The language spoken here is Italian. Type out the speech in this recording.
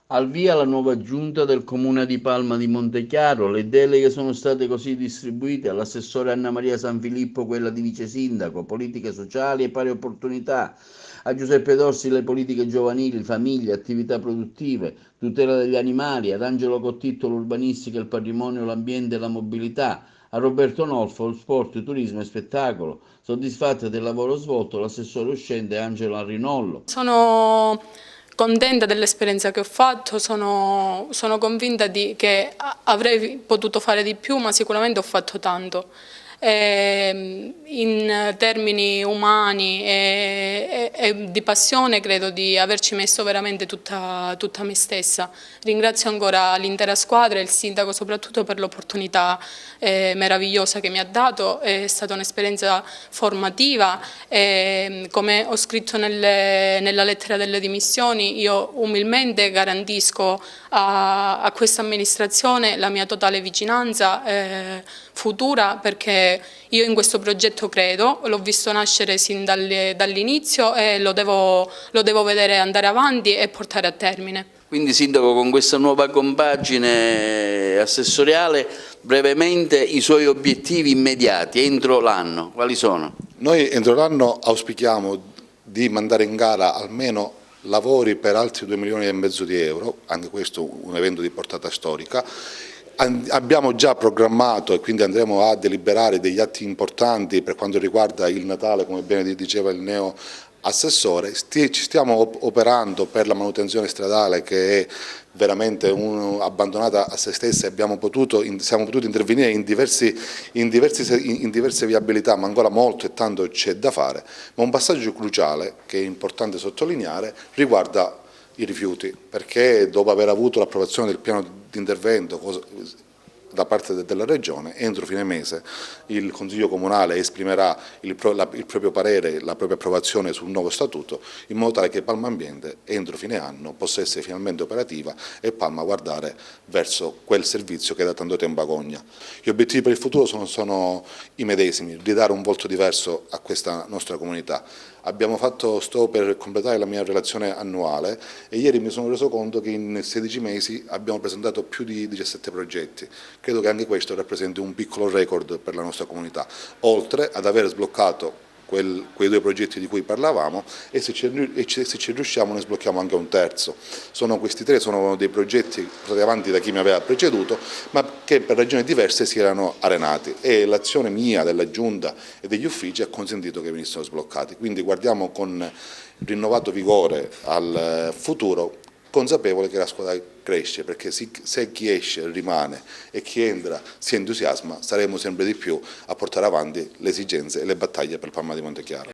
Al via la nuova giunta del comune di Palma di Montechiaro, le deleghe sono state così distribuite all'assessore Anna Maria Sanfilippo, quella di vice sindaco, politiche sociali e pari opportunità, a Giuseppe Dorsi le politiche giovanili, famiglie, attività produttive, tutela degli animali, ad Angelo Cottitto l'urbanistica, il patrimonio, l'ambiente e la mobilità, a Roberto Nolfo sport, turismo e spettacolo. Soddisfatta del lavoro svolto, l'assessore uscente Angela Rinollo. Sono contenta dell'esperienza che ho fatto, sono convinta che avrei potuto fare di più, ma sicuramente ho fatto tanto. In termini umani e di passione credo di averci messo veramente tutta me stessa. Ringrazio ancora l'intera squadra e il sindaco soprattutto per l'opportunità meravigliosa che mi ha dato. È stata un'esperienza formativa e, come ho scritto nella lettera delle dimissioni, io umilmente garantisco a questa amministrazione la mia totale vicinanza futura, perché io in questo progetto credo, l'ho visto nascere sin dall'inizio e lo devo vedere andare avanti e portare a termine. Quindi Sindaco, con questa nuova compagine assessoriale, brevemente i suoi obiettivi immediati entro l'anno, quali sono? Noi entro l'anno auspichiamo di mandare in gara almeno lavori per altri 2,5 milioni di euro, anche questo un evento di portata storica. Abbiamo già programmato e quindi andremo a deliberare degli atti importanti per quanto riguarda il Natale, come bene diceva il neo assessore. Ci stiamo operando per la manutenzione stradale, che è veramente abbandonata a se stessa, e siamo potuti intervenire in diverse viabilità, ma ancora molto e tanto c'è da fare. Ma un passaggio cruciale, che è importante sottolineare, riguarda i rifiuti, perché dopo aver avuto l'approvazione del piano di intervento da parte della Regione, entro fine mese il Consiglio Comunale esprimerà il proprio parere, la propria approvazione sul nuovo statuto, in modo tale che Palma Ambiente entro fine anno possa essere finalmente operativa e Palma guardare verso quel servizio che da tanto tempo agogna. Gli obiettivi per il futuro sono i medesimi: ridare un volto diverso a questa nostra comunità. Sto per completare la mia relazione annuale e ieri mi sono reso conto che in 16 mesi abbiamo presentato più di 17 progetti. Credo che anche questo rappresenti un piccolo record per la nostra comunità, oltre ad aver sbloccato quei 2 progetti di cui parlavamo, e se ci riusciamo ne sblocchiamo anche un terzo. Questi 3 sono dei progetti portati avanti da chi mi aveva preceduto, ma che per ragioni diverse si erano arenati, e l'azione mia, della Giunta e degli uffici ha consentito che venissero sbloccati. Quindi guardiamo con rinnovato vigore al futuro, consapevole che la squadra cresce, perché se chi esce rimane e chi entra si entusiasma, saremo sempre di più a portare avanti le esigenze e le battaglie per Palma di Montechiaro.